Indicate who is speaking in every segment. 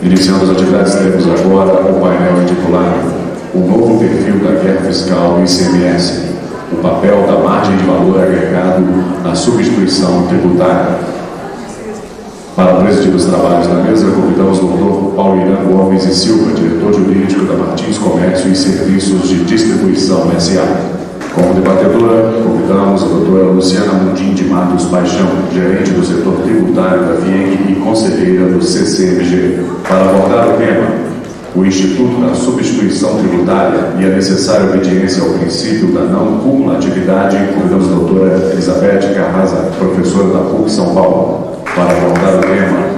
Speaker 1: Iniciando as atividades, temos agora o painel intitulado O Novo Perfil da Guerra Fiscal ICMS, o papel da margem de valor agregado na substituição tributária. Para presidir os trabalhos da mesa, convidamos o Dr. Paulo Irã Gomes e Silva, diretor jurídico da Martins Comércio e Serviços de Distribuição S.A. Como debatedora, convidamos a doutora Luciana Mundim de Matos Paixão, gerente do setor tributário da FIENG e conselheira do CCMG, para abordar o tema o Instituto da Substituição Tributária e a necessária obediência ao princípio da não cumulatividade. Convidamos a doutora Elizabeth Carrasa, professora da PUC São Paulo, para abordar o tema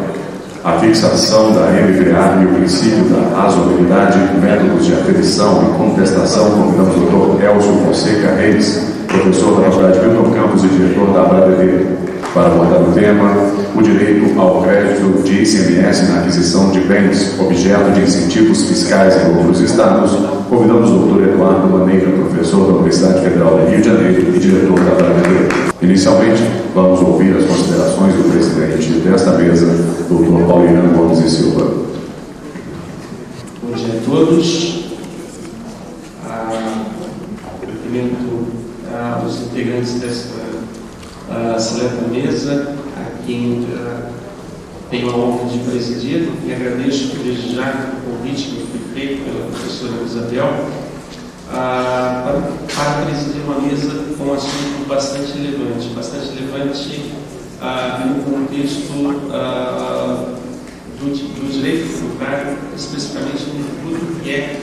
Speaker 1: a fixação da MVA e o princípio da razoabilidade, métodos de aferição e contestação. Convidamos o Dr. Elcio Fonseca Reis, professor da Faculdade Milton Campos e diretor da ABRADB, para abordar o tema o direito ao crédito de ICMS na aquisição de bens, objeto de incentivos fiscais em outros estados. Convidamos o Dr. Eduardo Maneira, professor da Universidade Federal do Rio de Janeiro e diretor da ABRADB. Inicialmente, vamos ouvir as considerações do presidente desta mesa, Dr. Paulo Irã Gomes e Silva.
Speaker 2: Bom dia a todos. Cumprimento os integrantes desta seleta mesa, a quem tenho a honra de presidir, e agradeço desde já o convite que foi feito pela professora Isabel para presidir uma mesa com um assunto bastante relevante no contexto do direito tributário, especificamente no tributo, que é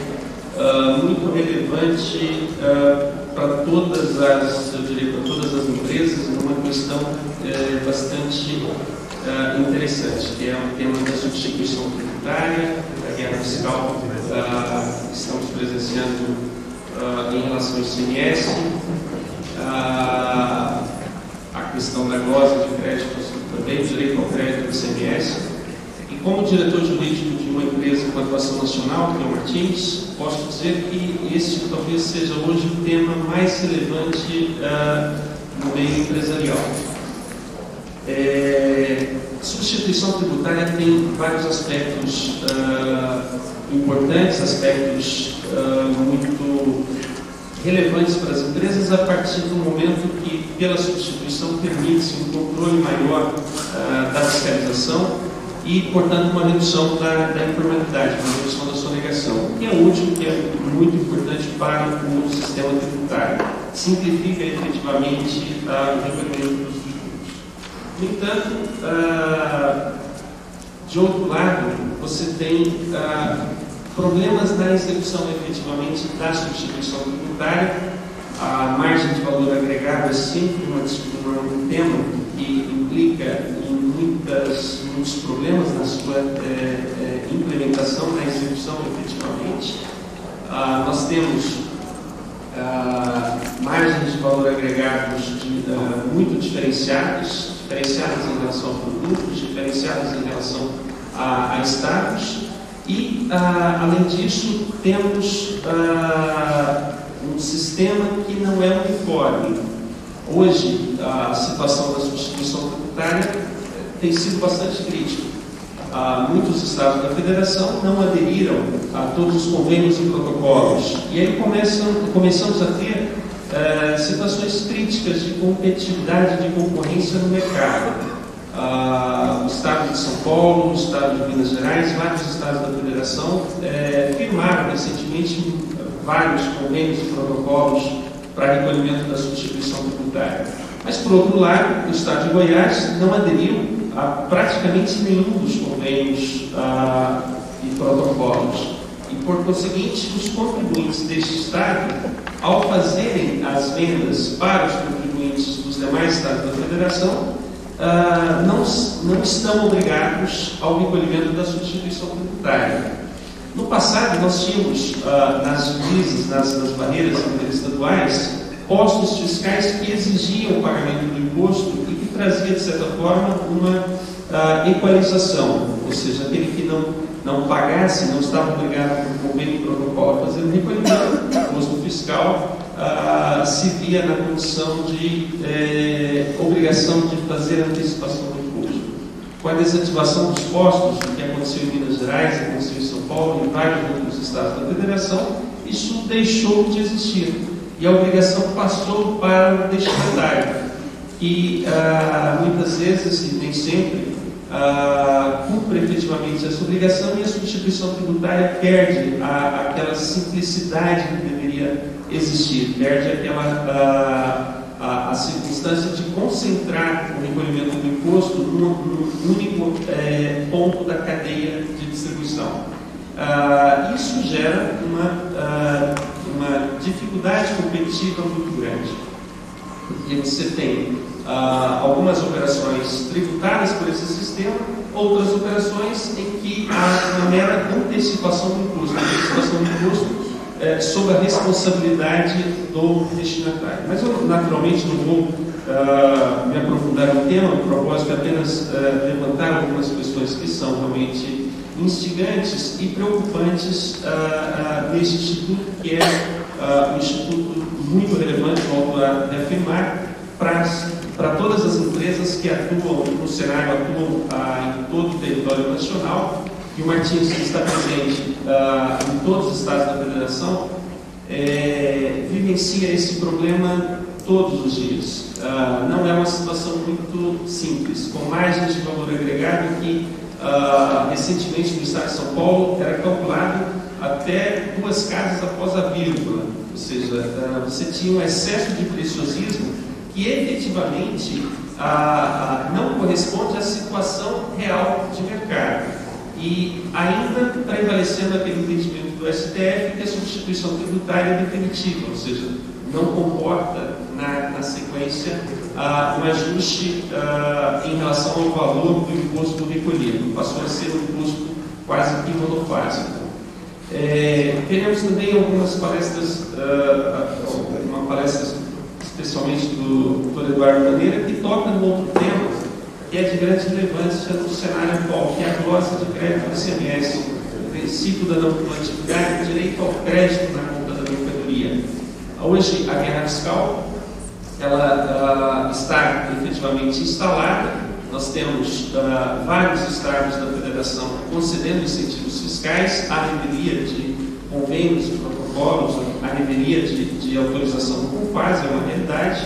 Speaker 2: muito relevante para todas as empresas, numa questão bastante interessante, que é o tema da substituição tributária, da guerra fiscal que estamos presenciando em relação ao ICMS, a questão da glosa de crédito, também o direito ao crédito do ICMS. E como diretor jurídico de uma empresa com atuação nacional, que é o Martins, posso dizer que este talvez seja hoje o tema mais relevante no meio empresarial. Substituição tributária tem vários aspectos importantes, aspectos muito relevantes para as empresas, a partir do momento que, pela substituição, permite-se um controle maior da fiscalização e, portanto, uma redução da informalidade, uma redução da sonegação, que é útil, que é muito importante para o sistema tributário. Simplifica efetivamente o recolhimento dos tributos. No entanto, de outro lado, você tem problemas na execução efetivamente da substituição tributária. A margem de valor agregado é sempre um tema que implica em muitos problemas na sua implementação, na execução efetivamente. Nós temos margens de valor agregados muito diferenciadas em relação a produtos, diferenciadas em relação a estados. E, além disso, temos um sistema que não é uniforme. Hoje, a situação da substituição tributária tem sido bastante crítica. Muitos estados da federação não aderiram a todos os convênios e protocolos. E aí começamos a ter situações críticas de competitividade, de concorrência no mercado. O Estado de São Paulo, o Estado de Minas Gerais, vários estados da federação firmaram recentemente vários convênios e protocolos para recolhimento da substituição tributária. Mas, por outro lado, o Estado de Goiás não aderiu a praticamente nenhum dos convênios e protocolos. E, por conseguinte, os contribuintes deste Estado, ao fazerem as vendas para os contribuintes dos demais estados da federação, não estão obrigados ao recolhimento da substituição tributária. No passado, nós tínhamos nas divisas, nas barreiras interestaduais, postos fiscais que exigiam o pagamento do imposto e que trazia, de certa forma, uma equalização, ou seja, aquele que não pagasse, não estava obrigado por convênio e protocolo a fazer o recolhimento do imposto fiscal, se via na condição de obrigação de fazer a antecipação do imposto. Com a desativação dos postos, o que aconteceu em Minas Gerais, aconteceu em São Paulo e em vários outros estados da federação, isso deixou de existir e a obrigação passou para o destinatário, que muitas vezes, e nem sempre, cumpre efetivamente essa obrigação, e a substituição tributária perde aquela simplicidade que deveria existir, perde aquela a circunstância de concentrar o recolhimento do imposto num único ponto da cadeia de distribuição. Isso gera uma dificuldade competitiva muito grande, porque você tem algumas operações tributadas por esse sistema, outras operações em que há uma mera antecipação do imposto, sob a responsabilidade do destinatário. Mas eu, naturalmente, não vou me aprofundar no tema, o propósito é apenas levantar algumas questões que são realmente instigantes e preocupantes nesse instituto, que é um instituto muito relevante, volto a reafirmar, para todas as empresas que atuam no cenário, atuam em todo o território nacional. E o Martins está presente em todos os estados da federação, vivencia esse problema todos os dias. Não é uma situação muito simples, com margens de valor agregado que recentemente no estado de São Paulo era calculado até 2 casas após a vírgula, ou seja, você tinha um excesso de preciosismo que efetivamente não corresponde à situação real de mercado. E ainda prevalecendo aquele entendimento do STF que a substituição tributária é definitiva, ou seja, não comporta na sequência um ajuste em relação ao valor do imposto recolhido, passou a ser um imposto quase que monofásico. Teremos também algumas palestras, uma palestra especialmente do Dr. Eduardo Maneira, que toca no outro tema, que é de grande relevância no cenário atual, que é a glosa de crédito do ICMS, o princípio da não cumulatividade, o direito ao crédito na conta da mercadoria. Hoje, a guerra fiscal ela está efetivamente instalada. Nós temos vários estados da federação concedendo incentivos fiscais à revelia de convênios e protocolos, à revelia de autorização do CONFAS, é uma realidade.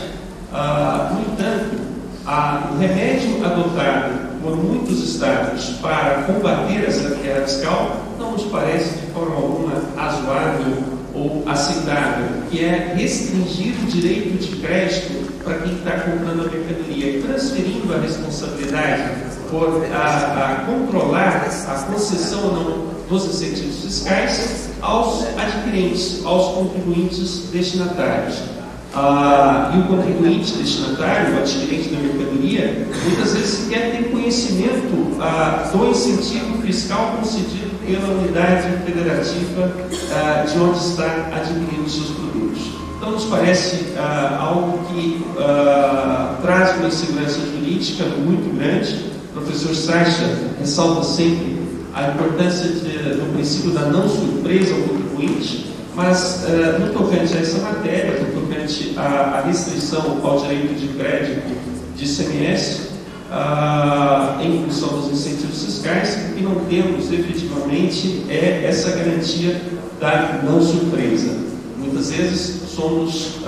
Speaker 2: No entanto, o remédio adotado por muitos estados para combater essa guerra fiscal não nos parece de forma alguma razoável ou aceitável, que é restringir o direito de crédito para quem está comprando a mercadoria, transferindo a responsabilidade por controlar a concessão ou não dos incentivos fiscais aos adquirentes, aos contribuintes destinatários. E o contribuinte destinatário, o adquirente da mercadoria, muitas vezes sequer tem conhecimento do incentivo fiscal concedido pela unidade federativa de onde está adquirindo os seus produtos. Então, nos parece algo que traz uma insegurança jurídica muito grande. O professor Sacha ressalta sempre a importância do princípio da não surpresa ao contribuinte, mas no tocante a essa matéria, no tocante à restrição ao direito de crédito de ICMS, em função dos incentivos fiscais, o que não temos efetivamente é essa garantia da não surpresa. Muitas vezes somos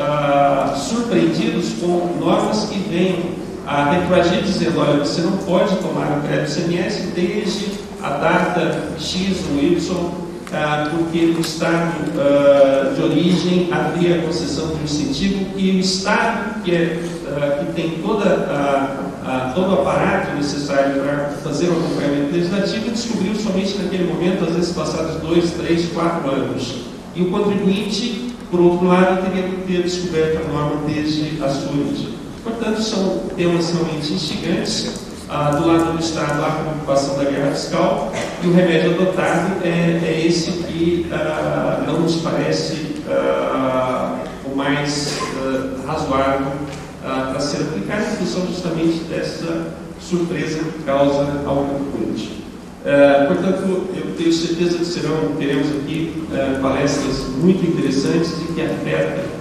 Speaker 2: surpreendidos com normas que vêm a retroagir dizendo: olha, você não pode tomar o crédito ICMS desde a data X ou Y, porque no estado de origem havia a concessão de um incentivo e o estado que tem todo o aparato necessário para fazer o acompanhamento legislativo descobriu somente naquele momento, às vezes passados 2, 3, 4 anos. E o contribuinte, por outro lado, teria que ter descoberto a norma desde a sua origem. Portanto, são temas realmente instigantes. Do lado do Estado, há a preocupação da guerra fiscal, e o remédio adotado é esse que não nos parece o mais razoável para ser aplicado, em função justamente dessa surpresa que causa ao contribuinte. Portanto, eu tenho certeza que teremos aqui palestras muito interessantes e que afetam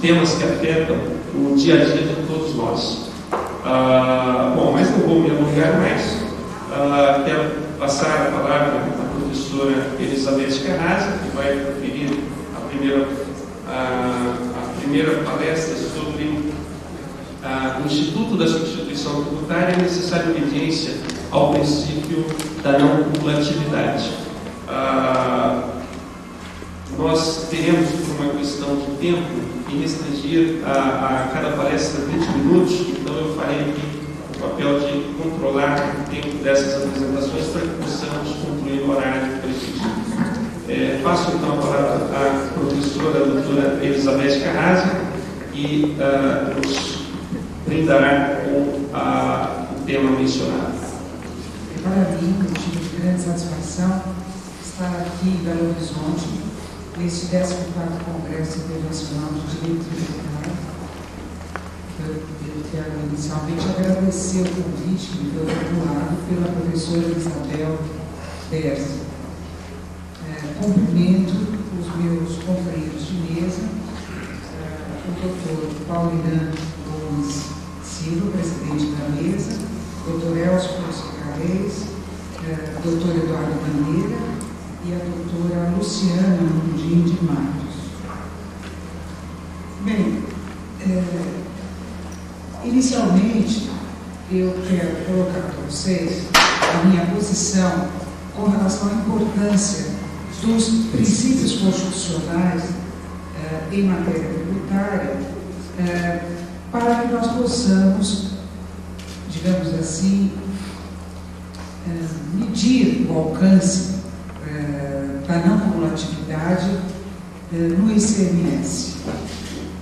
Speaker 2: temas que afetam o dia a dia de todos nós. Bom, mas não vou me alongar mais. Quero passar a palavra à professora Elizabeth Carrasa, que vai proferir a primeira palestra sobre o Instituto da Substituição Tributária e a necessária obediência ao princípio da não cumulatividade. Nós teremos, por uma questão de tempo, que restringir a cada palestra 20 minutos, então eu farei aqui o papel de controlar o tempo dessas apresentações para que possamos concluir no horário previsto. Passo então a palavra à professora, a doutora Elizabeth Carrasa, que nos brindará com o tema mencionado.
Speaker 3: Para mim, eu tive de grande satisfação estar aqui em Belo Horizonte, neste 14º Congresso Internacional de Direito Tributário. Eu quero inicialmente agradecer o convite que me foi formulado pela professora Isabel Berzi. Cumprimento os meus companheiros de mesa, o doutor Paulinã Gomes Silva, presidente da mesa, doutor Elcio Carreis, doutor Eduardo Bandeira e a doutora Luciana Mundim de Matos. Bem, inicialmente eu quero colocar para vocês a minha posição com relação à importância dos princípios constitucionais em matéria tributária para que nós possamos, digamos assim, medir o alcance da não cumulatividade no ICMS.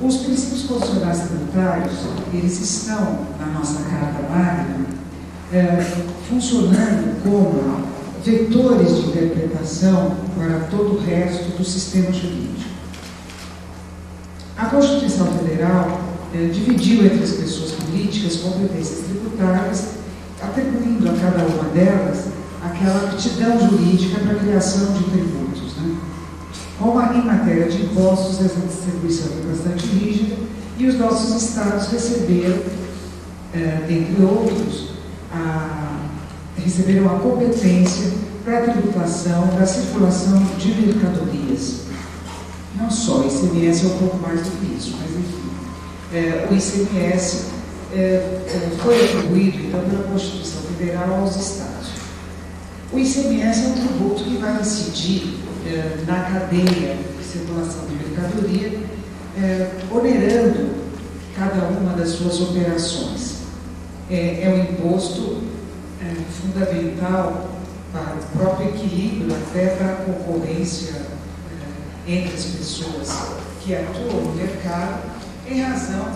Speaker 3: Os princípios constitucionais tributários, eles estão na nossa Carta Magna, funcionando como vetores de interpretação para todo o resto do sistema jurídico. A Constituição Federal dividiu entre as pessoas políticas competências tributárias, atribuindo a cada uma delas aquela aptidão jurídica para a criação de tributos, né? Como em matéria de impostos, essa distribuição é bastante rígida, e os nossos estados receberam, entre outros, receberam a competência para a tributação da circulação de mercadorias. Não só, o ICMS é um pouco mais do que isso, mas enfim. O ICMS foi atribuído, então, pela Constituição Federal aos estados. O ICMS é um tributo que vai incidir na cadeia de circulação de mercadoria, onerando cada uma das suas operações. É um imposto fundamental para o próprio equilíbrio, até para a concorrência entre as pessoas que atuam no mercado, em razão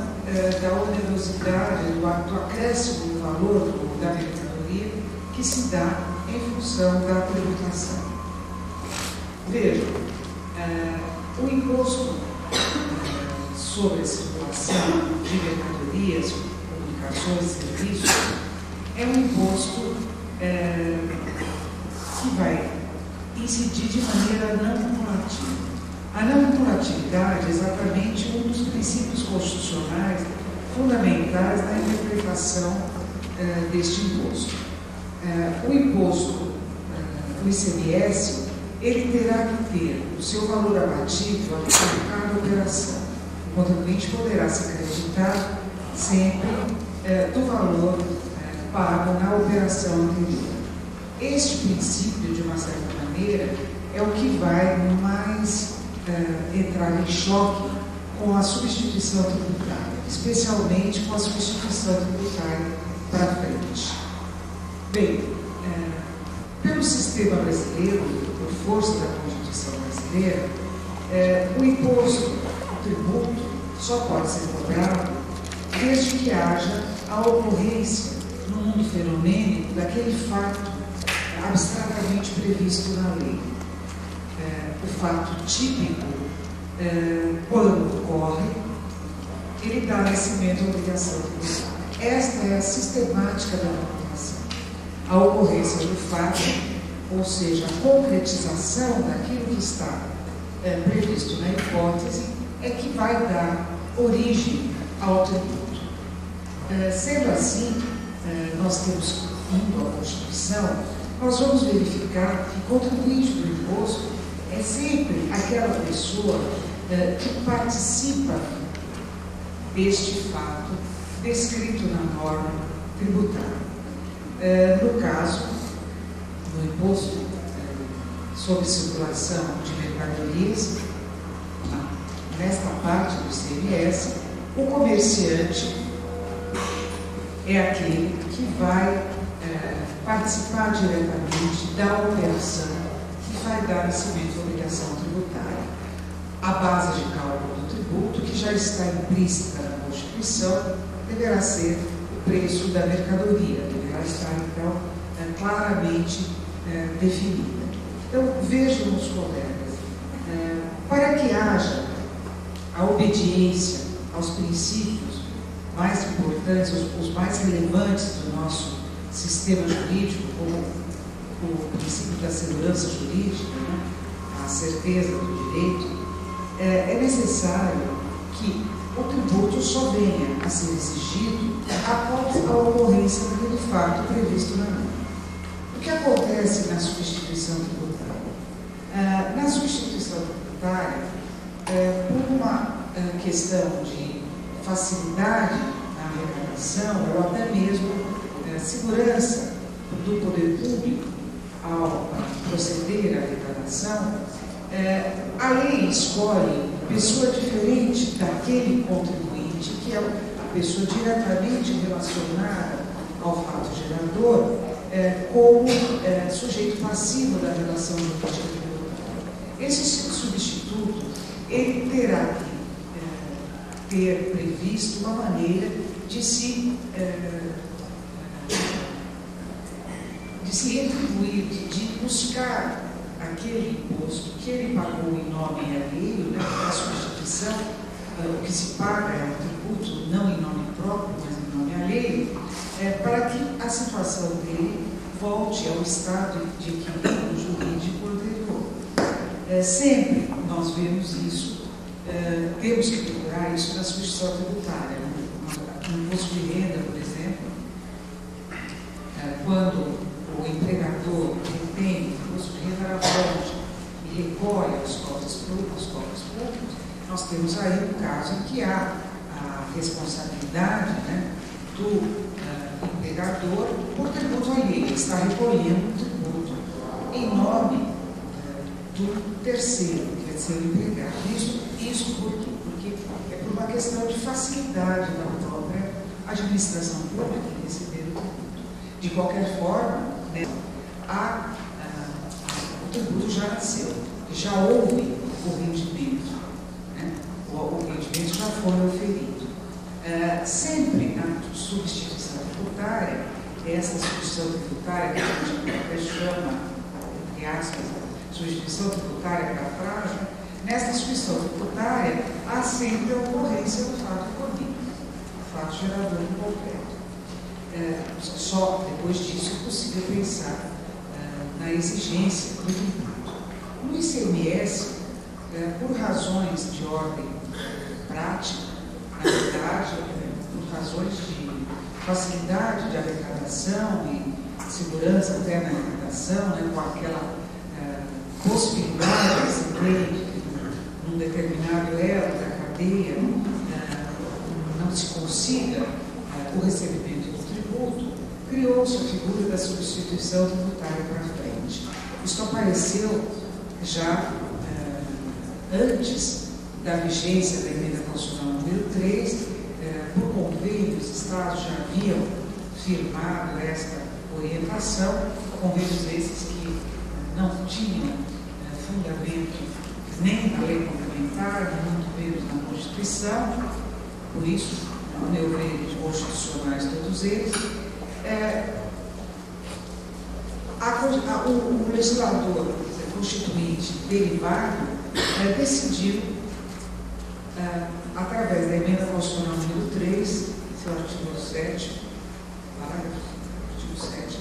Speaker 3: da onerosidade, do acréscimo do valor da mercadoria que se dá em função da tributação. Veja, o imposto sobre a circulação de mercadorias, comunicações e serviços é um imposto que vai incidir de maneira não cumulativa. A não cumulatividade é exatamente um dos princípios constitucionais fundamentais na interpretação deste imposto. O imposto, o ICMS, ele terá que ter o seu valor abatido a cada operação. O contribuinte poderá se acreditar sempre do valor pago na operação anterior. Este princípio, de uma certa maneira, é o que vai mais entrar em choque com a substituição tributária, especialmente com a substituição tributária para frente. Bem, pelo sistema brasileiro, por força da Constituição brasileira, o imposto, o tributo, só pode ser cobrado desde que haja a ocorrência no mundo fenomênico daquele fato abstratamente previsto na lei. O fato típico, quando ocorre, ele dá nascimento à obrigação tributária. Esta é a sistemática da tributação. A ocorrência do fato, ou seja, a concretização daquilo que está previsto na hipótese, é que vai dar origem ao tributo. Sendo assim, nós temos, indo à Constituição, nós vamos verificar que contribuinte do imposto é sempre aquela pessoa que participa deste fato descrito na norma tributária. No caso, no imposto sobre circulação de mercadorias, nesta parte do ICMS, o comerciante é aquele que vai participar diretamente da operação que vai dar nascimento à obrigação tributária. A base de cálculo do tributo, que já está implícita na Constituição, deverá ser o preço da mercadoria, deverá estar, então, claramente definida. Então, vejam os colegas, para que haja a obediência aos princípios mais importantes, os mais relevantes do nosso sistema jurídico, como o princípio da segurança jurídica, né, a certeza do direito, é necessário que o tributo só venha a ser exigido após a ocorrência daquele fato previsto na lei. O que acontece na substituição tributária? Na substituição tributária, por uma questão de facilidade na arrecadação, ou até mesmo segurança do poder público ao proceder à arrecadação, a lei escolhe pessoa diferente daquele contribuinte, que é a pessoa diretamente relacionada ao fato gerador, como sujeito passivo da relação jurídica tributária. Esse substituto, ele terá que ter previsto uma maneira de se retribuir, de buscar aquele imposto que ele pagou em nome alheio, né, a substituição, o que se paga é um tributo não em nome próprio, mas em nome alheio, para que a situação dele volte ao estado de equilíbrio jurídico anterior. Sempre nós vemos isso, temos que procurar isso na substituição tributária. No imposto de renda, por exemplo, quando o empregador retém o imposto de renda na fonte e recolhe os cofres públicos, nós temos aí um caso em que há a responsabilidade, né, do empregador por tributo alheio. Ele está recolhendo o tributo em nome do terceiro, que é ser o empregado. Isso por quê? Porque é por uma questão de facilidade da própria administração pública em receber o tributo. De qualquer forma, né, o tributo já nasceu, já houve o rendimento, né? O rendimento já foi oferido. Sempre na substituição tributária, essa substituição tributária que a gente até chama, entre aspas, substituição tributária capragem, nessa substituição tributária há sempre a ocorrência do fato econômico, o fato gerador em concreto. Só depois disso é possível pensar na exigência do tributo. No ICMS, por razões de ordem prática, na verdade, por razões de facilidade de arrecadação e segurança até na arrecadação, né, com aquela possibilidade de se ter num determinado elo da cadeia não se consiga o recebimento do tributo, criou-se a figura da substituição tributária para frente. Isso apareceu já antes da vigência da Emenda Constitucional número 3, por convênio, os Estados já haviam firmado esta orientação, convênios esses que não tinham fundamento nem na lei complementar, muito menos na Constituição, por isso, ao meu ver, constitucionais todos eles. O legislador constituinte derivado decidiu, através da Emenda Constitucional número 3, seu artigo 7, parágrafo, artigo 7,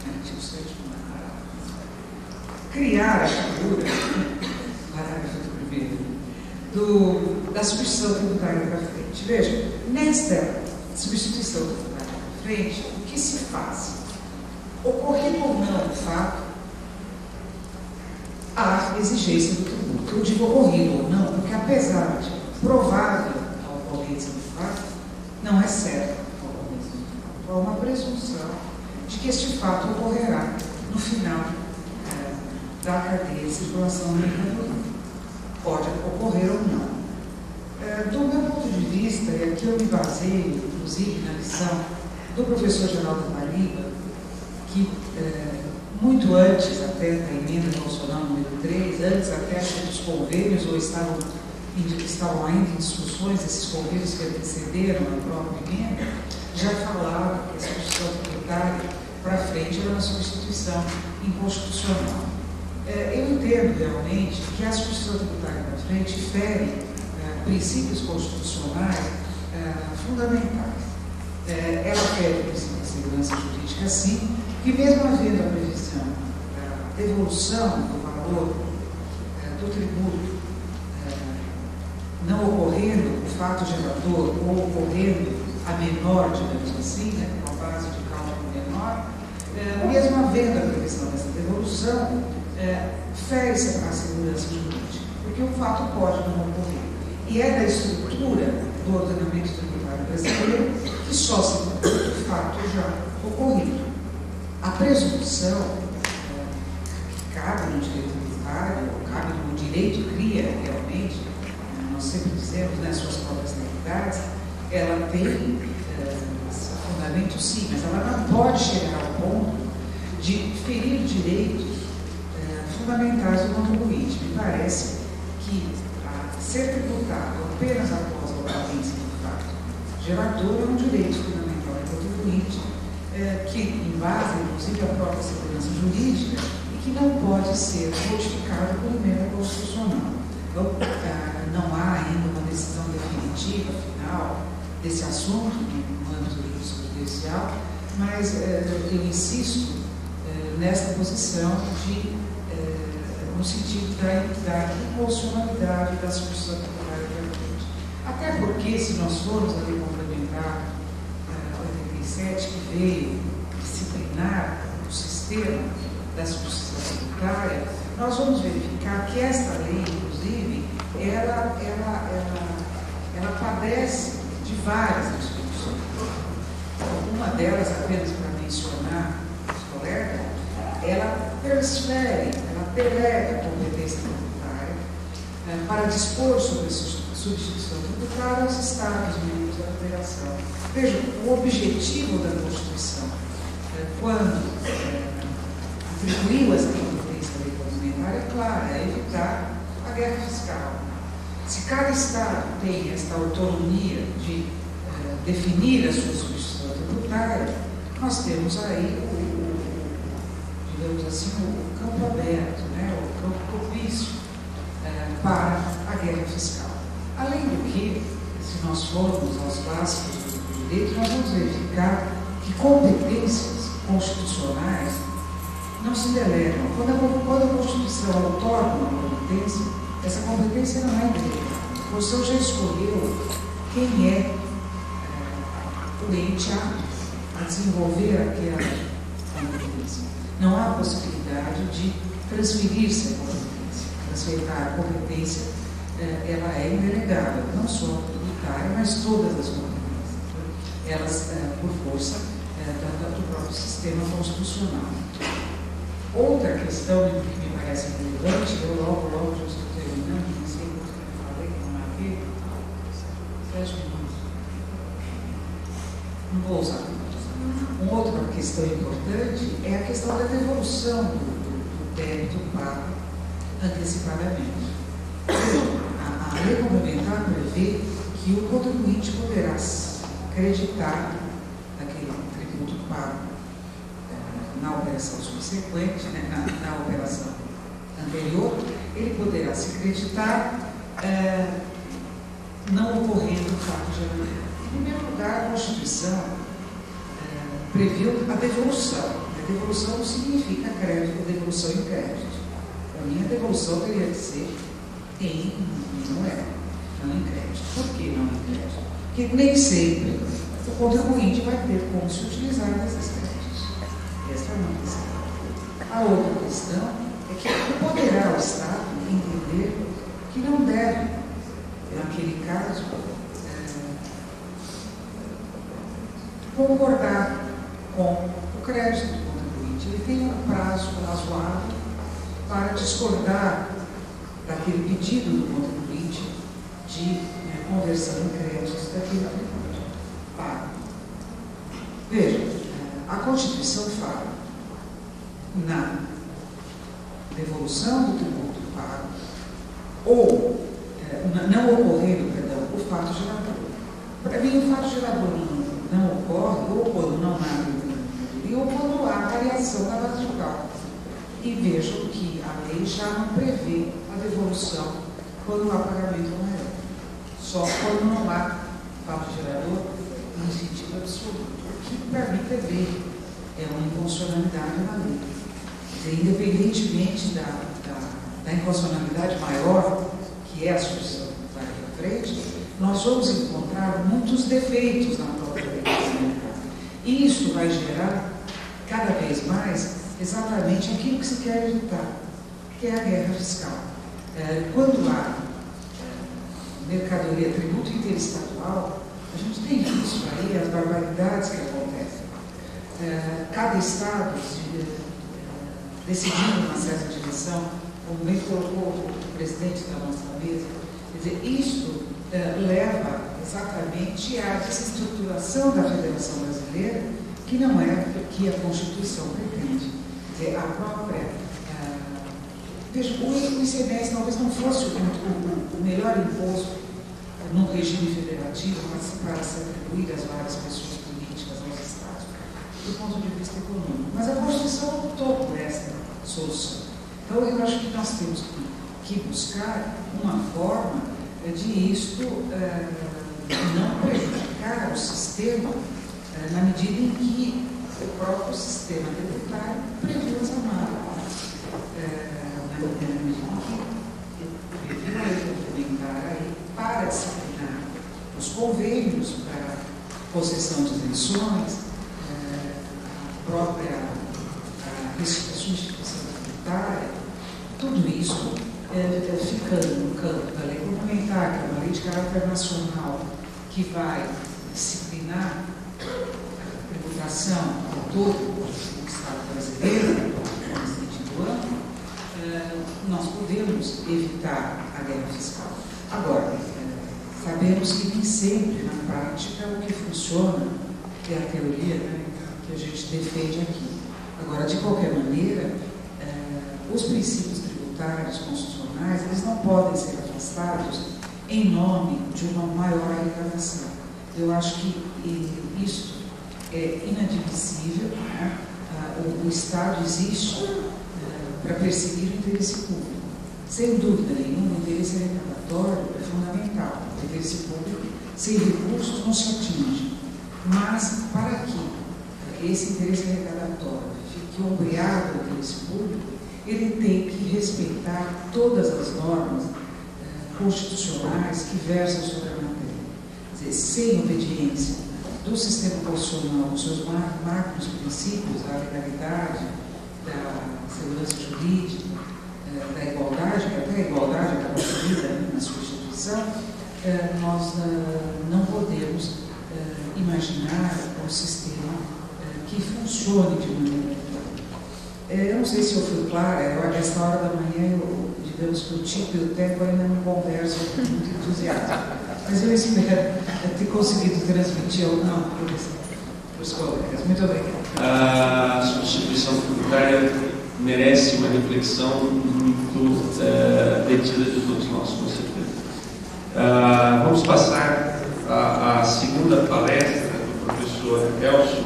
Speaker 3: artigo 7, criar a figura, parágrafo 1º, da substituição tributária para frente. Veja, nesta substituição tributária para frente, o que se faz? Ocorrido ou não o fato, há exigência do tributo. Eu digo ocorrido ou não, porque apesar de provável a ocorrência do fato, não é certo a ocorrência do fato. Há uma presunção de que este fato ocorrerá no final da cadeia de circulação da mercadoria. Pode ocorrer ou não. Do meu ponto de vista, e aqui eu me baseio, inclusive, na lição do professor Geraldo Paliba, que muito antes até da emenda constitucional número 3, antes até dos convênios, ou estavam ainda em discussões, esses convênios que antecederam a própria emenda, já falava que a substituição tributária para frente era uma substituição inconstitucional. Eu entendo realmente que a substituição tributária para frente fere princípios constitucionais fundamentais. Ela fere o princípio da segurança jurídica, sim, que mesmo havendo a previsão da devolução do valor do tributo, não ocorrendo o fato gerador ou ocorrendo a menor, digamos assim, uma base de cálculo menor, mesmo havendo a previsão dessa devolução, fere-se a segurança jurídica, porque o fato pode não ocorrer. E é da estrutura do ordenamento tributário brasileiro que só se trata do fato já ocorrido. A presunção que cabe no direito tributário, ou cabe no direito cria realmente, nós sempre dizemos, nas suas próprias realidades, ela tem fundamento sim, mas ela não pode chegar ao ponto de ferir direitos fundamentais do contribuinte. Me parece que ser tributado apenas após a ocorrência do fato gerador é um direito fundamental do contribuinte, que em base, inclusive, à própria segurança jurídica, e que não pode ser modificado por emenda constitucional. Então, não há ainda uma decisão definitiva, final, desse assunto no âmbito do judicial, mas eu insisto nesta posição no sentido da inconstitucionalidade da substituição tributária para frente. Até porque, se nós formos ali complementar a 87, que veio disciplinar o sistema da substituição tributária, nós vamos verificar que esta lei, inclusive, ela padece de várias discussões. Uma delas, apenas para mencionar os colegas, ela transfere, ela delega a competência tributária para dispor sobre a substituição tributária aos Estados membros da Federação. Veja, o objetivo da Constituição, quando atribuiu essa competência à lei complementar, é claro, é evitar a guerra fiscal. Se cada Estado tem esta autonomia de definir a sua substituição tributária, nós temos aí digamos assim, o campo aberto, o campo propício para a guerra fiscal. Além do que, se nós formos aos básicos do direito, nós vamos verificar que competências constitucionais não se delegam. Quando a Constituição outorga uma competência, essa competência não é delegada. A Constituição já escolheu quem é o ente a desenvolver aquela competência. Não há possibilidade de transferir-se a competência. Transferir a competência, ela é indelegável, não só a tributária, mas todas as competências. Elas, por força do próprio sistema constitucional. Outra questão que me parece relevante, eu logo já estou terminando, não sei o que eu falei, não marquei, 7 minutos. Não vou usar muito. Uma outra questão importante é a questão da devolução do débito pago antecipadamente. A lei complementar prevê que o contribuinte poderá acreditar naquele tributo pago na operação subsequente, na operação anterior, ele poderá se creditar não ocorrendo o fato gerador. Em primeiro lugar, a Constituição previu a devolução. A devolução não significa crédito, devolução em crédito. Para mim, a devolução teria que ser em moeda. não em crédito. Por que não em crédito? Porque nem sempre o contribuinte vai ter como se utilizar desses créditos. Essa é uma questão. A outra questão é que poderá o Estado entender que não deve, naquele caso, concordar com o crédito do contribuinte. Ele tem um prazo razoável para discordar daquele pedido do contribuinte de conversão em créditos daquele tributo pago. Veja, a Constituição fala na devolução do tributo pago ou não ocorrendo, perdão, o fato gerador. Para mim, o fato gerador não ocorre ou quando não há mercadoria ou quando há variação da base de cálculo. E vejam que a lei já não prevê a devolução quando há pagamento maior. Só quando não há fato gerador em sentido absoluto. O que para mim prevê é uma inconstitucionalidade na lei. Independentemente da inconstitucionalidade maior, que é a solução que vai para frente, nós vamos encontrar muitos defeitos na própria lei. E isso vai gerar, cada vez mais, exatamente aquilo que se quer evitar, que é a guerra fiscal. Quando há mercadoria, tributo interestadual, a gente tem visto aí as barbaridades que acontecem. Cada Estado decidindo uma certa direção, como bem colocou o presidente da nossa mesa, quer dizer, isso leva exatamente à desestruturação da Federação Brasileira, que não é o que a Constituição pretende. Quer dizer, a própria... veja, o ICMS talvez não fosse o melhor imposto num regime federativo para se atribuir às várias pessoas políticas aos Estados, do ponto de vista econômico. Mas a Constituição optou por essa solução. Então, eu acho que nós temos que buscar uma forma de isto não prejudicar o sistema na medida em que o próprio sistema tributário previu essa marca. Na medida em que previu a lei complementar aí para disciplinar os convênios para concessão de isenções, a própria substituição tributária, tudo isso ficando no campo da lei complementar, que é uma lei de caráter nacional, que vai disciplinar a tributação de todo o Estado brasileiro, nesse sentido amplo, nós podemos evitar a guerra fiscal. Agora, sabemos que nem sempre, na prática, o que funciona é a teoria, né, que a gente defende aqui. Agora, de qualquer maneira, os princípios tributários constitucionais, eles não podem ser afastados em nome de uma maior arrecadação. Eu acho que isso é inadmissível, né? O Estado existe para perseguir o interesse público. Sem dúvida nenhuma, o interesse arrecadatório é fundamental. O interesse público, sem recursos, não se atinge. Mas, para que esse interesse arrecadatório fique ombreado ao interesse público, ele tem que respeitar todas as normas constitucionais que versam sobre a matéria. Quer dizer, sem obediência do sistema constitucional, dos seus macros princípios, da legalidade, da segurança jurídica, da igualdade, que até a igualdade acaba subida na sua instituição, nós não podemos imaginar um sistema que funcione de maneira. Eu não sei se eu fui clara, nessa hora da manhã, digamos que o tipo e o tempo ainda não conversam com muito entusiasmo. Mas eu espero ter conseguido transmitir alguma coisa para os colegas. Muito obrigada.
Speaker 2: A substituição tributária merece uma reflexão muito detida de todos nós, com certeza. Vamos passar à segunda palestra do professor Elcio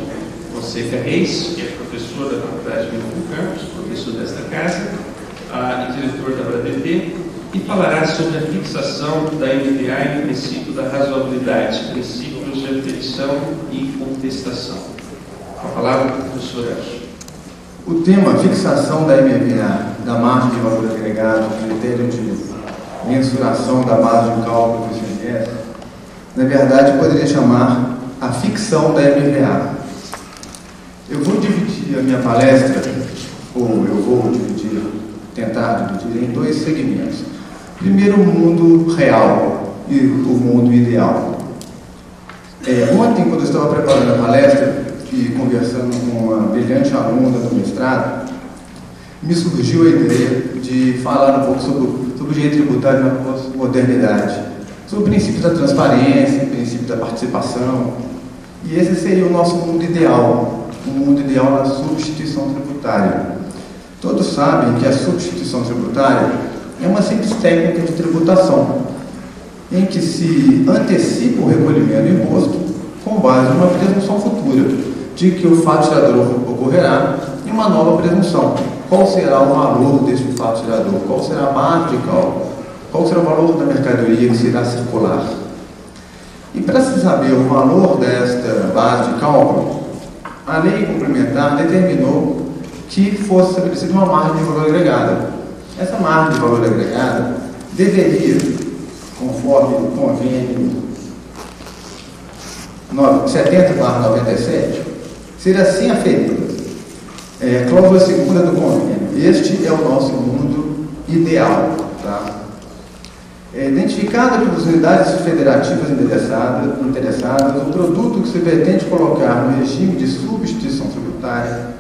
Speaker 2: Fonseca Reis, que é professor da Faculdade de Milton Campos, professor desta casa e diretor da ABRADET, e falará sobre a fixação da MVA e o princípio da razoabilidade, princípios de aferição e contestação. Com a palavra, professor Elcio.
Speaker 4: O tema fixação da MVA, da margem de valor agregado, critério de mensuração da base de cálculo do ICMS, na verdade, poderia chamar a ficção da MVA. Eu vou dividir a minha palestra, ou eu vou tentar dividir em dois segmentos. Primeiro, o mundo real e o mundo ideal. Ontem, quando eu estava preparando a palestra e conversando com uma brilhante aluna do mestrado, me surgiu a ideia de falar um pouco sobre o direito tributário na pós-modernidade, sobre o princípio da transparência, o princípio da participação, e esse seria o nosso mundo ideal, o mundo ideal na substituição tributária. Todos sabem que a substituição tributária é uma simples técnica de tributação, em que se antecipa o recolhimento do imposto com base em uma presunção futura de que o fato gerador ocorrerá e uma nova presunção. Qual será o valor deste fato gerador? Qual será a base de cálculo? Qual será o valor da mercadoria que se irá circular? E para se saber o valor desta base de cálculo, a lei complementar determinou que fosse estabelecida uma margem de valor agregada. Essa margem de valor agregada deveria, conforme o convênio 70/97, ser assim aferida. Cláusula segunda do convênio. Este é o nosso mundo ideal. Tá? Identificada pelas unidades federativas interessadas, o produto que se pretende colocar no regime de substituição tributária,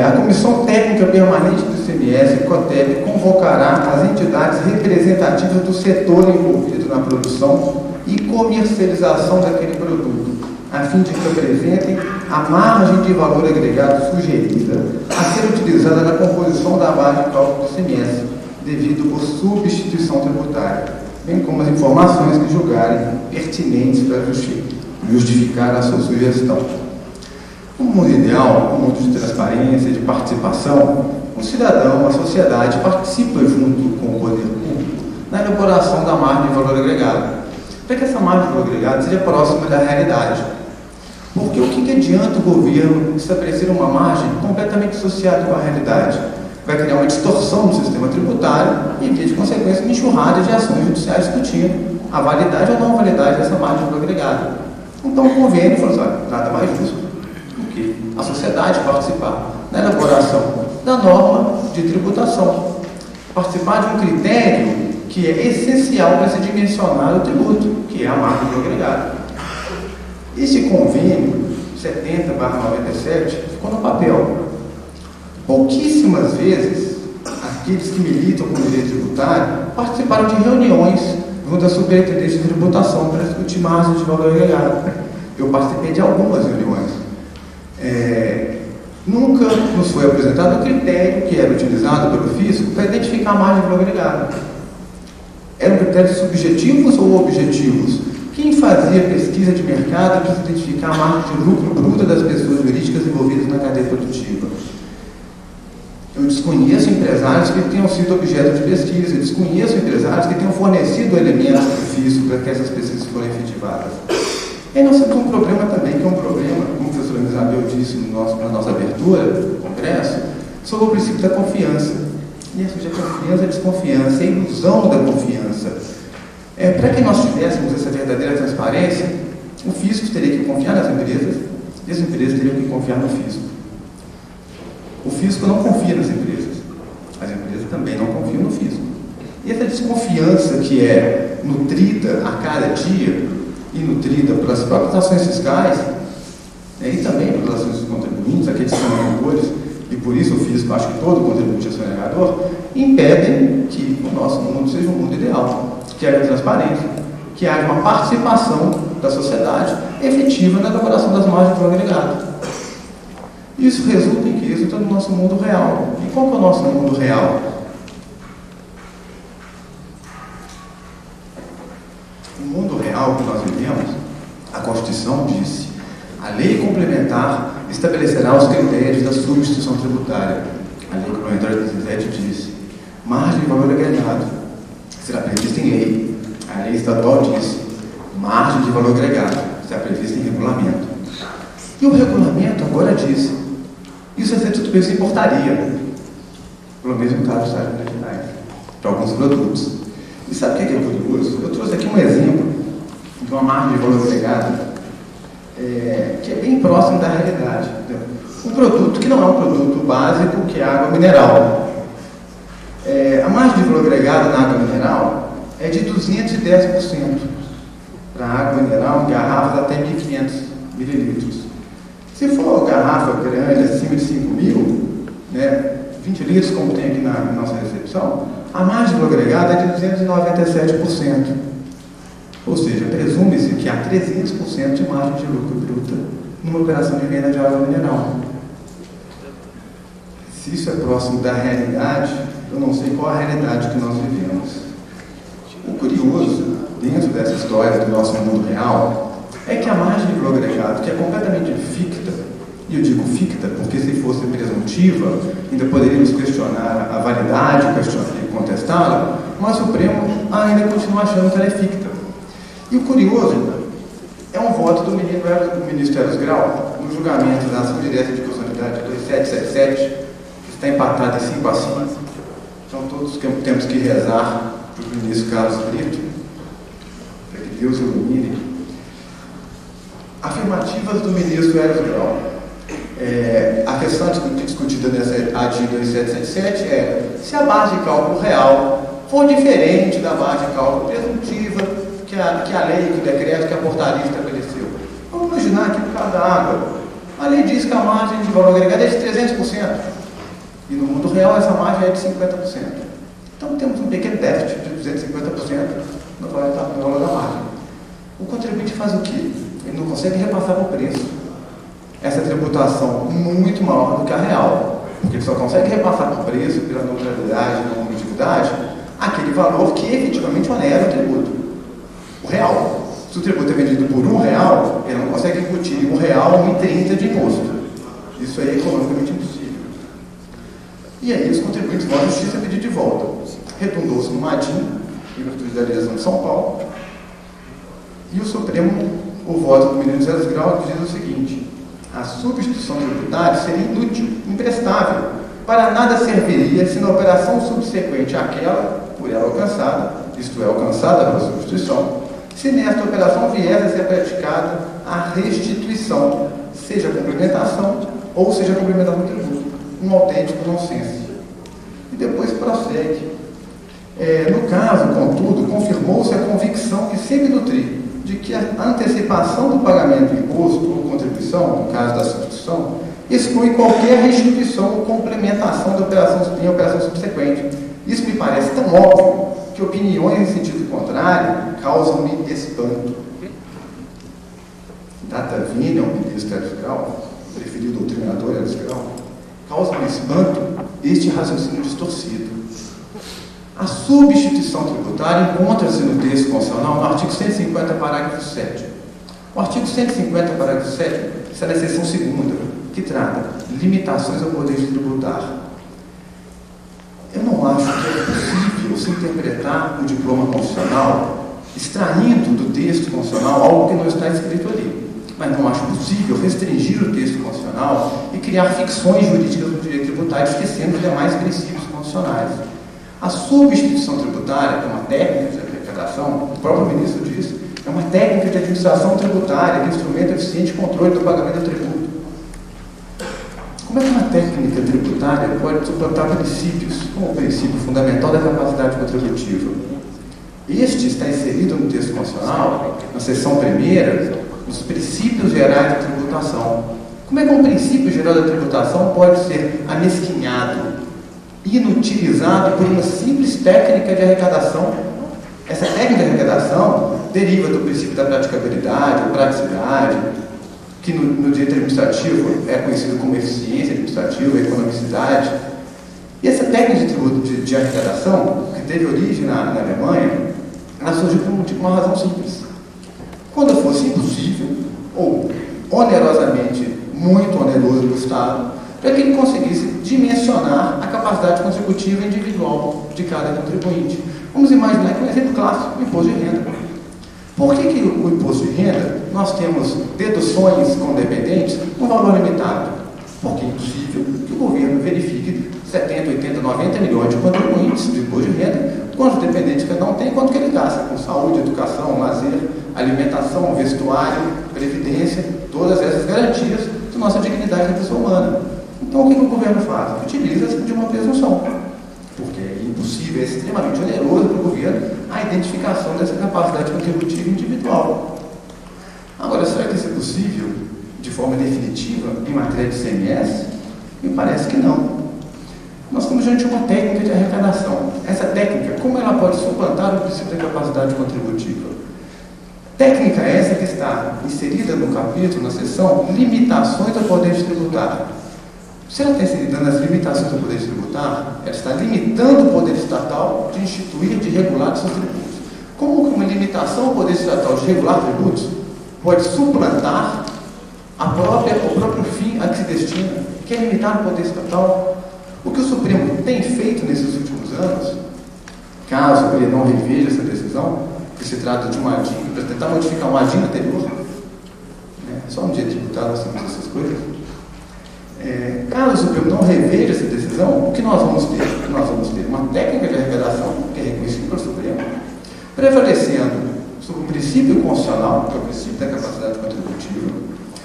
Speaker 4: a Comissão Técnica Permanente do ICMS, COTEP, convocará as entidades representativas do setor envolvido na produção e comercialização daquele produto, a fim de que apresentem a margem de valor agregado sugerida a ser utilizada na composição da base de cálculo do ICMS, devido por substituição tributária, bem como as informações que julgarem pertinentes para justificar a sua sugestão. No mundo ideal, no mundo de transparência, de participação, o cidadão, a sociedade participa junto com o poder público na elaboração da margem de valor agregado, para que essa margem de valor agregado seja próxima da realidade. Porque o que adianta o governo estabelecer uma margem completamente associada com a realidade? Vai criar uma distorção no sistema tributário e, via de consequência, uma enxurrada de ações judiciais discutindo a validade ou não validade dessa margem de valor agregado. Então, o convênio falou assim: nada mais justo do que a sociedade participar na elaboração da norma de tributação, participar de um critério que é essencial para se dimensionar o tributo, que é a margem de valor agregado. Esse convênio 70/97 ficou no papel. Pouquíssimas vezes, aqueles que militam com o direito tributário participaram de reuniões junto à Superintendência de Tributação para discutir margem de valor agregado. Eu participei de algumas reuniões. Nunca nos foi apresentado o critério que era utilizado pelo fisco para identificar a margem de valor agregado. Eram critérios subjetivos ou objetivos? Quem fazia pesquisa de mercado para identificar a margem de lucro bruta das pessoas jurídicas envolvidas na cadeia produtiva? Eu desconheço empresários que tenham sido objeto de pesquisa, eu desconheço empresários que tenham fornecido elementos para o fisco para que essas pesquisas forem efetivadas. E nós temos um problema também, que é um problema, como a professora Isabel disse na nossa abertura do congresso, sobre o princípio da confiança. E essa de confiança, desconfiança, a ilusão da confiança. Para que nós tivéssemos essa verdadeira transparência, o fisco teria que confiar nas empresas e as empresas teriam que confiar no fisco. O fisco não confia nas empresas, as empresas também não confiam no fisco. E essa desconfiança que é nutrida a cada dia e nutrida pelas próprias ações fiscais, e também pelas ações dos contribuintes, aqueles que são devedores, e por isso o fisco, acho que todo contribuinte é sonegador, impedem que o nosso mundo seja um mundo ideal, que haja transparência, que haja uma participação da sociedade efetiva na elaboração das margens de valor agregado. Isso resulta em que isso está no nosso mundo real. E qual que é o nosso mundo real? O mundo real que nós vivemos, a Constituição disse: a lei complementar estabelecerá os critérios da substituição tributária. A lei complementar de 17 disse: margem de valor agregado será prevista em lei. A lei estadual disse: margem de valor agregado será prevista em regulamento. E o regulamento agora diz: isso é tudo bem, se importaria, pelo menos no caso dos áreas regionais, para alguns produtos. E sabe o que é curioso? Eu trouxe aqui um exemplo de uma margem de valor agregado que é bem próximo da realidade. Um produto que não é um produto básico, que é água mineral. A margem de valor agregado na água mineral é de 210% para água mineral em garrafas até 1.500 mililitros. Se for garrafa grande, acima de 5.000, né, 20 litros, como tem aqui na nossa recepção, a margem de valor agregado é de 297%. Ou seja, presume-se que há 300% de margem de lucro bruta numa operação de venda de água mineral. Se isso é próximo da realidade, eu não sei qual a realidade que nós vivemos. O curioso, dentro dessa história do nosso mundo real, é que a margem de valor agregado, que é completamente ficta, e eu digo ficta porque se fosse presuntiva, ainda poderíamos questionar a validade, questionar e contestá-la, mas o Supremo ainda continua achando que ela é ficta. E o curioso é um voto do ministro Eros Grau, no julgamento da ação direta de constitucionalidade 2777, que está empatado em 5-5. Então todos temos que rezar para o ministro Carlos Brito, para que Deus ilumine. Afirmativas do ministro Eros Grau. A questão discutida nessa ADI 2777 é se a base de cálculo real for diferente da base de cálculo presuntiva que a lei, que o decreto, que a portaria estabeleceu. Vamos imaginar que no caso da água, a lei diz que a margem de valor agregado é de 300%. E no mundo real essa margem é de 50%. Então temos um pequeno déficit de 250% no valor da margem. O contribuinte faz o quê? Ele não consegue repassar o preço. Essa tributação muito maior do que a real. Porque ele só consegue repassar por preço, pela neutralidade, não competitividade, aquele valor que efetivamente onera o tributo. O real. Se o tributo é vendido por R$1, ele não consegue incutir em R$1 1,30 de imposto. Isso é economicamente impossível. E aí os contribuintes vão à justiça pedir de volta. Redundou-se no MADIM, em virtude da legislação de São Paulo, e o Supremo, o voto do ministro Eros Grau, diz o seguinte: a substituição tributária seria inútil, imprestável, para nada serviria se na operação subsequente àquela, por ela alcançada, isto é, alcançada pela substituição, se nesta operação viesse a ser praticada a restituição, seja complementação ou seja complementação do tributo. Um autêntico nonsense. E depois prossegue. No caso, contudo, confirmou-se a convicção que sempre nutri de que a antecipação do pagamento do imposto ou contribuição, no caso da substituição, exclui qualquer restituição ou complementação em operação subsequente. Isso me parece tão óbvio que opiniões em sentido contrário causam-me espanto. Data Vini, o ministro Eros Grau, preferido doutrinador Eros Grau, causa-me espanto este raciocínio distorcido. A substituição tributária encontra-se no texto constitucional no artigo 150, parágrafo 7. O artigo 150, parágrafo 7, está na seção 2ª, que trata limitações ao poder de tributar. Eu não acho que é possível se interpretar o diploma constitucional extraindo do texto constitucional algo que não está escrito ali. Mas não acho possível restringir o texto constitucional e criar ficções jurídicas no direito tributário, esquecendo os demais princípios constitucionais. A substituição tributária, que é uma técnica de arrecadação, o próprio ministro disse, é uma técnica de administração tributária, que é um instrumento eficiente de controle do pagamento do tributo. Como é que uma técnica tributária pode suplantar princípios, como o princípio fundamental da capacidade contributiva? Este está inserido no texto constitucional, na seção 1ª, nos princípios gerais da tributação. Como é que um princípio geral da tributação pode ser amesquinhado, inutilizado por uma simples técnica de arrecadação? Essa técnica de arrecadação deriva do princípio da praticabilidade, ou praticidade, que no direito administrativo é conhecido como eficiência administrativa, economicidade. E essa técnica de arrecadação, que teve origem na Alemanha, ela surgiu por uma razão simples. Quando fosse impossível, ou onerosamente muito oneroso do Estado, para que ele conseguisse dimensionar a capacidade contributiva individual de cada contribuinte. Vamos imaginar que um exemplo clássico, o imposto de renda. Por que o imposto de renda, nós temos deduções com dependentes com valor limitado? Porque é impossível que o governo verifique 70, 80, 90 milhões de contribuintes de imposto de renda, quantos dependentes cada um tem, quanto que ele gasta com saúde, educação, lazer, alimentação, vestuário, previdência, todas essas garantias de nossa dignidade da pessoa humana. Então, o que o governo faz? Utiliza-se de uma presunção, porque é impossível, é extremamente oneroso para o governo a identificação dessa capacidade contributiva individual. Agora, será que isso é possível de forma definitiva em matéria de ICMS? Me parece que não. Nós estamos diante de uma técnica de arrecadação. Essa técnica, como ela pode suplantar o princípio da capacidade contributiva? Técnica essa que está inserida no capítulo, na seção Limitações ao Poder Tributário. Se ela está inserida nas limitações ao poder tributário, ela está limitando o poder estatal de instituir, de regular seus tributos. Como que uma limitação ao poder estatal de regular tributos pode suplantar o próprio fim a que se destina, que é limitar o poder estatal? O que o Supremo tem feito nesses últimos anos, caso ele não reveja essa decisão, que se trata de uma ADIM, para tentar modificar uma ADIM anterior, né? Só um dia tributado nós temos essas coisas. Caso o Supremo não reveja essa decisão, o que nós vamos ter? Nós vamos ter uma técnica de arrecadação, que é reconhecida pelo Supremo, prevalecendo sobre o princípio constitucional, que é o princípio da capacidade contributiva.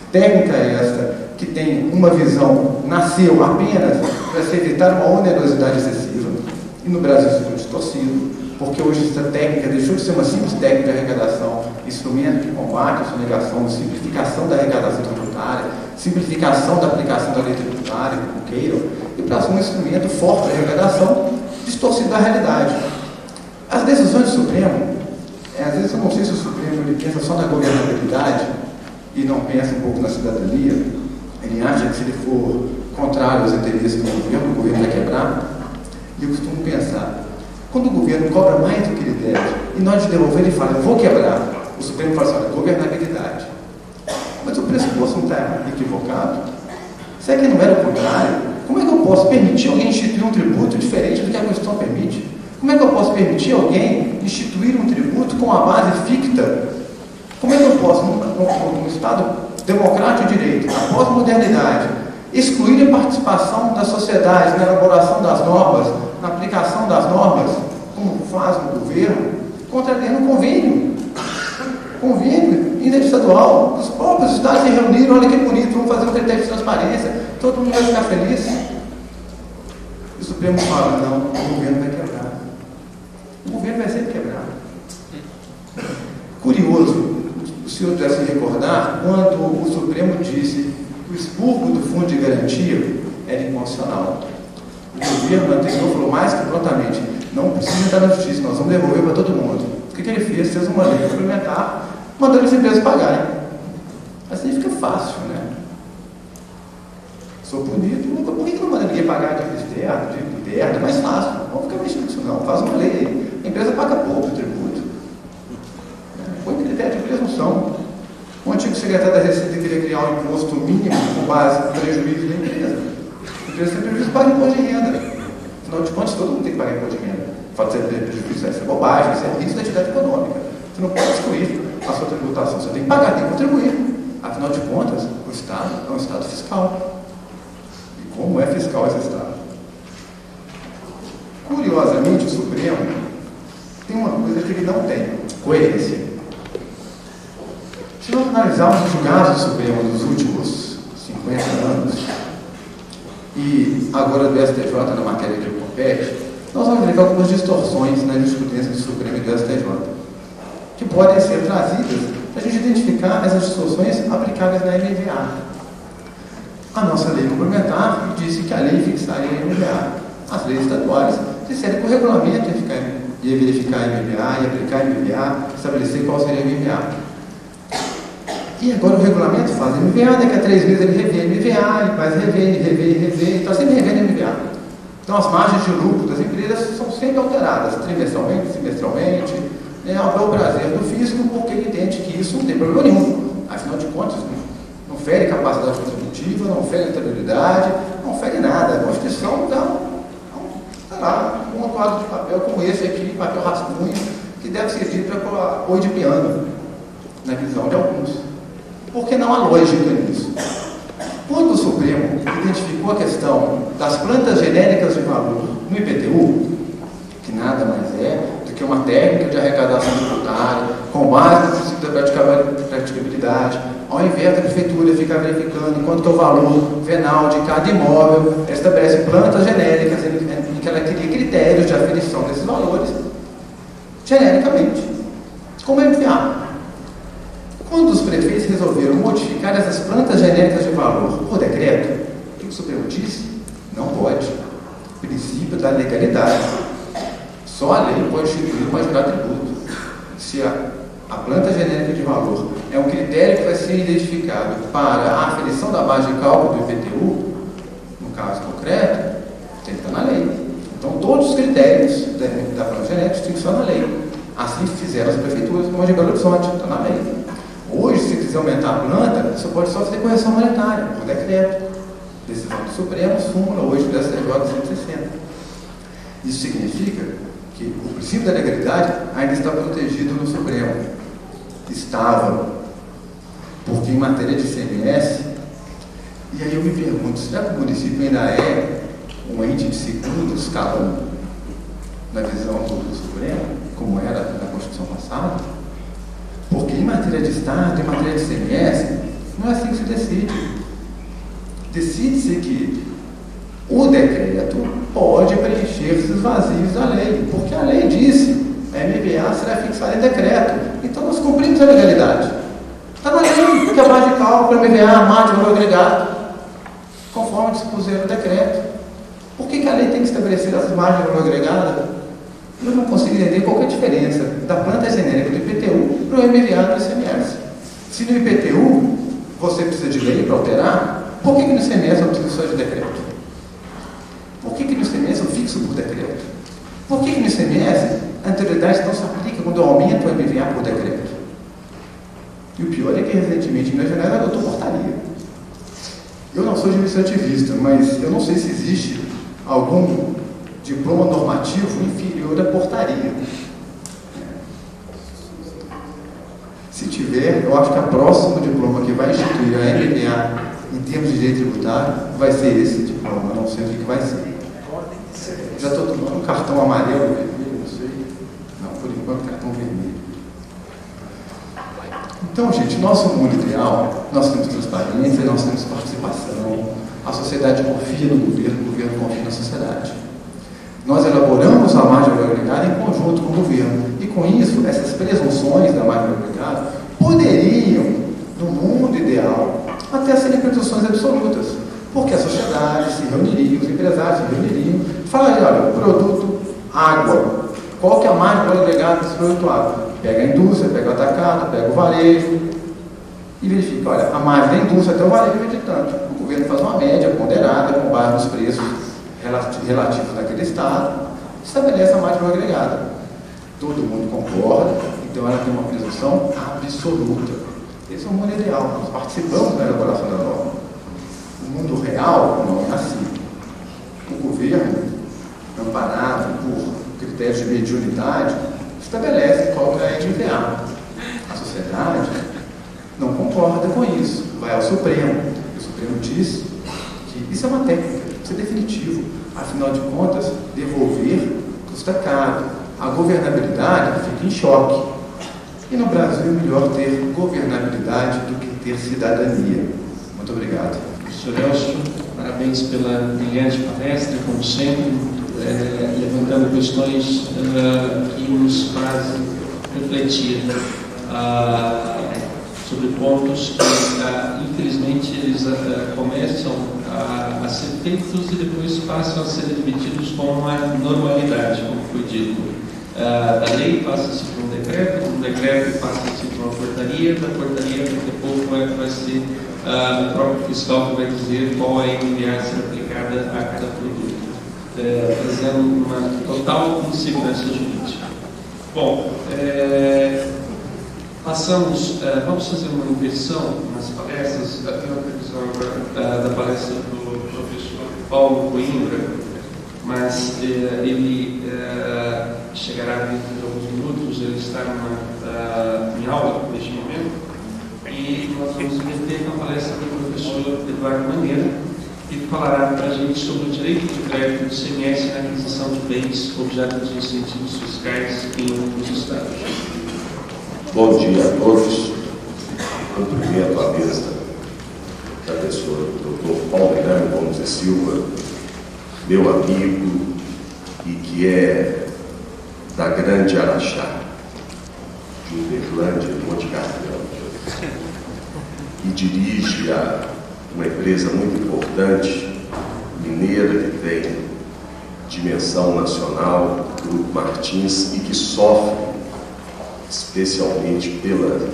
Speaker 4: Técnica esta que tem uma visão, nasceu apenas para se evitar uma onerosidade excessiva, e no Brasil isso foi distorcido, porque hoje essa técnica deixou de ser uma simples técnica de arrecadação, instrumento que combate a sonegação, simplificação da arrecadação tributária, simplificação da aplicação da lei tributária, como queiram, e para ser um instrumento forte de arrecadação, distorcido da realidade. As decisões do Supremo, às vezes eu não sei se o Supremo ele pensa só na governabilidade e não pensa um pouco na cidadania. Ele acha que se ele for contrário aos interesses do governo vai quebrar. E eu costumo pensar, quando o governo cobra mais do que ele deve, e nós de devolver ele fala, eu vou quebrar, o Supremo fala assim, olha, governabilidade. Mas o pressuposto não está equivocado? Será que não era o contrário? Como é que eu posso permitir alguém instituir um tributo diferente do que a Constituição permite? Como é que eu posso permitir alguém instituir um tributo com a base ficta? Como é que eu posso, num Estado democrático de direito, na pós-modernidade, excluir a participação da sociedade na elaboração das normas, na aplicação das normas, como faz o governo, contrariando o convênio interestadual? Os próprios estados se reuniram, olha que bonito, vamos fazer um critério de transparência, todo mundo vai ficar feliz. E o Supremo fala, não, o governo vai quebrar. O governo vai sempre quebrar. Curioso, o senhor deve se recordar quando o Supremo disse que o expurgo do fundo de garantia era inconstitucional. O governo anterior falou mais que prontamente, não precisa entrar na justiça, nós vamos devolver para todo mundo. O que ele fez? Fez uma lei complementar, mandando as empresas pagarem. Assim fica fácil, né? Sou punido, por que não manda ninguém pagar de interno? É mais fácil, não vamos ficar mexendo com isso não, faz uma lei aí. A empresa paga pouco de tributo. Põe critério de presunção. O antigo secretário da Receita queria criar um imposto mínimo com base no prejuízo da empresa. A empresa tem prejuízo, paga imposto de renda. Afinal de contas, todo mundo tem que pagar imposto de renda. O fato de você ter prejuízo, isso é bobagem, isso é risco da atividade econômica. Você não pode excluir a sua tributação, você tem que pagar, tem que contribuir. Afinal de contas, o Estado é um Estado fiscal. E como é fiscal esse Estado? Curiosamente, o Supremo tem uma coisa que ele não tem: coerência. Se nós analisarmos os julgados do Supremo nos últimos 50 anos, e agora do STJ na matéria que ele compete, nós vamos ver algumas distorções na jurisprudência do Supremo e do STJ, que podem ser trazidas para a gente identificar essas distorções aplicáveis na MVA. A nossa lei complementar disse que a lei fixaria a MVA. As leis estaduais disseram que o regulamento ia verificar a MVA, ia aplicar a MVA, estabelecer qual seria a MVA. E agora o regulamento faz MVA, daqui a 3 meses ele revê MVA, ele faz rever, está sempre revendo MVA. Então as margens de lucro das empresas são sempre alteradas, trimestralmente, semestralmente, ao prazer do fisco, porque ele entende que isso não tem problema nenhum. Afinal de contas, não fere capacidade contributiva, não fere rentabilidade, não fere nada. A Constituição dá um quadro de papel como esse aqui, papel rascunho, que deve servir para apoio de piano, na visão de alguns. Porque não há lógica nisso. Quando o Supremo identificou a questão das plantas genéricas de valor no IPTU, que nada mais é do que uma técnica de arrecadação tributária com base no princípio da praticabilidade, ao invés da prefeitura ficar verificando enquanto que o valor venal de cada imóvel, ela estabelece plantas genéricas em que ela cria critérios de aferição desses valores genericamente, como MPA. Quando os prefeitos resolveram modificar essas plantas genéricas de valor por decreto, o que o Supremo disse? Não pode. Princípio da legalidade. Só a lei pode instituir o majorado tributo. Se a planta genérica de valor é um critério que vai ser identificado para a aferição da base de cálculo do IPTU, no caso concreto, tem que estar na lei. Então, todos os critérios da planta genérica têm que estar na lei. Assim fizeram as prefeituras, como a de Belo Horizonte, está na lei. Hoje, se quiser aumentar a planta, você pode só fazer correção monetária, por decreto. Decisão do Supremo, súmula hoje do STJ 160. Isso significa que o princípio da legalidade ainda está protegido no Supremo. Estava. Porque em matéria de ICMS, e aí eu me pergunto, será que o município ainda é um ente de segundo escalão na visão do Supremo, como era na Constituição passada? Porque em matéria de Estado, em matéria de ICMS, não é assim que se decide. Decide-se que o decreto pode preencher esses vazios da lei, porque a lei disse a MPA será fixada em decreto. Então nós cumprimos a legalidade. Está na lei que a base de cálculo, a MPA, a margem de valor agregado, conforme dispuser o decreto. Por que a lei tem que estabelecer essas margens de valor agregado? Eu não consigo entender qual é a diferença da planta genérica do IPTU para o MVA do ICMS. Se no IPTU você precisa de lei para alterar, por que no ICMS eu preciso só de decreto? Por que no ICMS eu fixo por decreto? Por que no ICMS a anterioridade não se aplica quando eu aumento o MVA por decreto? E o pior é que recentemente em Minas Gerais adotou portaria. Eu não sou administrativista, mas eu não sei se existe algum diploma normativo inferior à portaria. Se tiver, eu acho que o próximo diploma que vai instituir a MPA em termos de direito tributário vai ser esse diploma, não sei o que vai ser. Já estou tomando um cartão amarelo, vermelho, não sei. Não, por enquanto cartão vermelho. Então, gente, nosso mundo ideal, nós temos transparência, nós temos participação, a sociedade confia no governo, o governo confia na sociedade. Nós elaboramos a margem de valor agregado em conjunto com o governo. E com isso, essas presunções da margem de valor agregado poderiam, no mundo ideal, até serem presunções absolutas. Porque a sociedade se reuniria, os empresários se reuniriam, falariam, olha, produto água. Qual que é a margem de valor agregado desse produto água? Pega a indústria, pega o atacado, pega o varejo e verifica, olha, a margem da indústria até o varejo é de tanto. O governo faz uma média ponderada com base nos preços relativos naquele estado, estabelece a margem de valor agregada. Todo mundo concorda, então ela tem uma presunção absoluta. Esse é o mundo ideal, nós participamos da elaboração da norma. O mundo real não é assim. O governo, amparado por critérios de mediunidade, estabelece qual é a MVA. A sociedade não concorda com isso, vai ao Supremo. O Supremo diz que isso é uma técnica, isso é definitivo. Afinal de contas, devolver custa caro. A governabilidade fica em choque. E no Brasil é melhor ter governabilidade do que ter cidadania. Muito obrigado.
Speaker 2: Professor Elcio, parabéns pela brilhante palestra, como sempre, levantando questões que nos fazem refletir sobre pontos que, infelizmente, eles começam a ser feitos e depois passam a ser admitidos como uma normalidade, como foi dito. Da lei passa-se por um decreto, do decreto passa-se por uma portaria, da portaria daqui a pouco vai ser o próprio fiscal que vai dizer qual é a MVA a ser aplicada a cada produto, trazendo uma total insegurança jurídica. Bom, vamos fazer uma inversão nas palestras. Tem uma previsão agora da palestra do professor Paulo Coimbra, mas ele chegará dentro de alguns minutos. Ele está em aula neste momento, e e nós vamos meter com a palestra do professor Eduardo Maneira, que falará para a gente sobre o direito de crédito do ICMS na aquisição de bens objeto de incentivos fiscais em outros estados.
Speaker 5: Bom dia a todos. Cumprimento a mesa da pessoa do Dr. Paulo Miranda Gomes e Silva, meu amigo e que é da Grande Araxá, de Uberlândia, de Monte Carmelo, e dirige uma empresa muito importante, mineira, que tem dimensão nacional, Grupo Martins, e que sofre especialmente pelo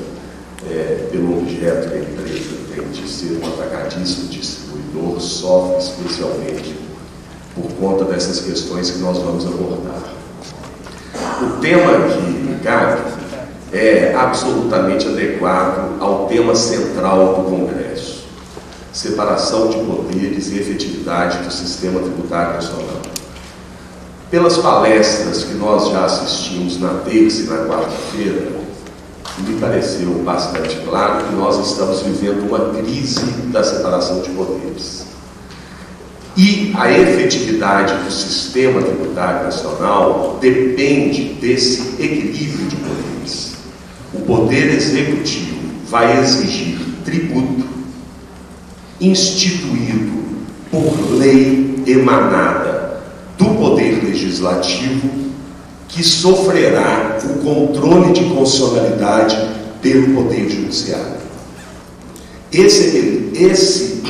Speaker 5: objeto que a empresa tem de ser um atacadista, distribuidor, sofre especialmente por conta dessas questões que nós vamos abordar. O tema aqui, Ricardo, é absolutamente adequado ao tema central do Congresso: separação de poderes e efetividade do sistema tributário nacional. Pelas palestras que nós já assistimos na terça e na quarta-feira, me pareceu bastante claro que nós estamos vivendo uma crise da separação de poderes. E a efetividade do sistema tributário nacional depende desse equilíbrio de poderes. O poder executivo vai exigir tributo instituído por lei emanada do Poder Legislativo, que sofrerá o controle de constitucionalidade pelo Poder Judiciário. Esse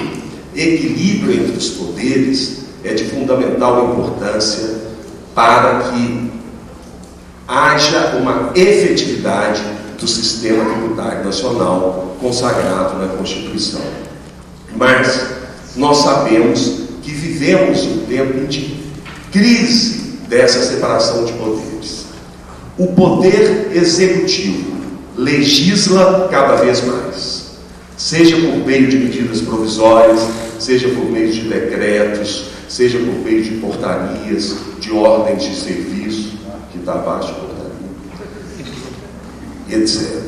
Speaker 5: equilíbrio entre os poderes é de fundamental importância para que haja uma efetividade do sistema tributário nacional consagrado na Constituição. Mas nós sabemos que vivemos um tempo de crise dessa separação de poderes. O poder executivo legisla cada vez mais, seja por meio de medidas provisórias, seja por meio de decretos, seja por meio de portarias, de ordens de serviço, que está abaixo de portaria, etc.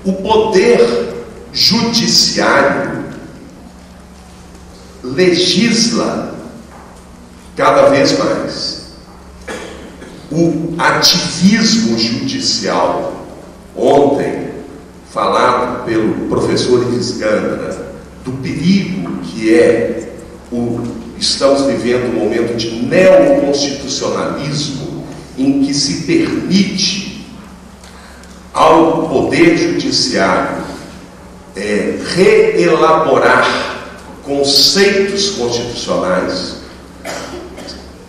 Speaker 5: O poder judiciário legisla cada vez mais. O ativismo judicial, ontem falado pelo professor Ivisgandra, do perigo que estamos vivendo um momento de neoconstitucionalismo em que se permite ao Poder Judiciário reelaborar conceitos constitucionais,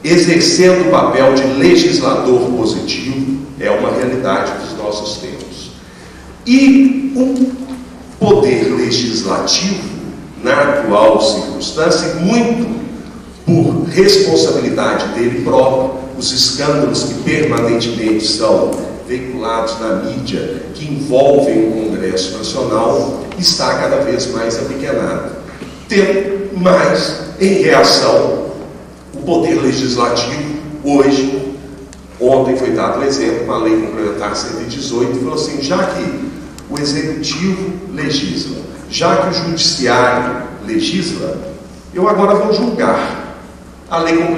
Speaker 5: exercendo o papel de legislador positivo, é uma realidade dos nossos tempos. E o Poder Legislativo, na atual circunstância, muito por responsabilidade dele próprio, os escândalos que permanentemente são veiculados na mídia, que envolvem o Congresso Nacional, está cada vez mais apequenado. Mas, em reação, o Poder Legislativo, ontem foi dado o exemplo, uma lei complementar 118, falou assim: já que o Executivo legisla, já que o Judiciário legisla, eu agora vou julgar a lei complementar